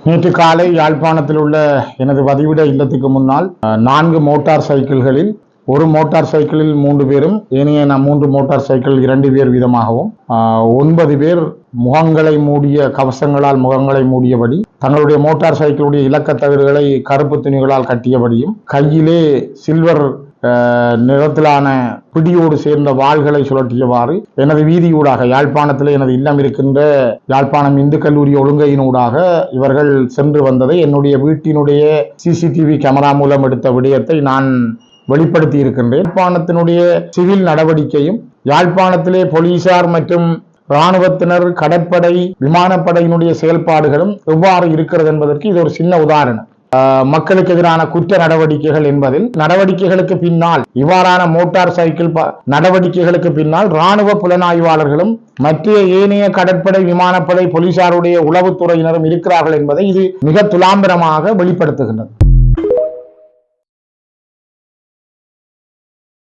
நேற்று காலை யாழ்ப்பாணத்தில் உள்ள எனது வதிவிட இல்லத்துக்கு முன்னால் 4 மோட்டார் சைக்கிள்களில் ஒரு மோட்டார் சைக்கிளில் 3 பேரும் ஏனைய 3 மோட்டார் சைக்கிள் 2 பேர் வீதமாகவும் 9 பேர் முகங்களை மூடிய கவசங்களால் முகங்களை மூடியபடி தங்களுடைய மோட்டார் சைக்கிளுடைய இலக்க தகடுகளை கருப்பு துணிகளால் கட்டியபடியும் கையிலே சில்வர் நிறத்திலான பிடியோடு சேர்ந்த வாள்களை சுழற்றியவாறு எனது வீதியூடாக யாழ்ப்பாணத்தில் எனது இல்லம் இருக்கின்ற யாழ்ப்பாணம் இந்து கல்லூரி ஒழுங்கையினூடாக இவர்கள் சென்று வந்ததை என்னுடைய வீட்டினுடைய CCTV கேமரா மூலம் எடுத்த விடயத்தை நான் வெளிப்படுத்தி இருக்கின்றேன். யாழ்ப்பாணத்தினுடைய சிவில் நடவடிக்கையும் யாழ்ப்பாணத்திலே போலீசார் மற்றும் இராணுவத்தினர் கடற்படை விமானப்படையினுடைய செயல்பாடுகளும் எவ்வாறு இருக்கிறது என்பதற்கு இது ஒரு சின்ன உதாரணம். மக்களுக்கு எதிரான குற்ற நடவடிக்கைகள் என்பதில் நடவடிக்கைகளுக்கு பின்னால் இவ்வாறான மோட்டார் சைக்கிள் நடவடிக்கைகளுக்கு பின்னால் இராணுவ புலனாய்வாளர்களும் மற்ற ஏனைய கடற்படை விமானப்படை போலீசாருடைய உளவுத்துறையினரும் இருக்கிறார்கள் என்பதை இது மிக துலாம்பரமாக வெளிப்படுத்துகின்றது.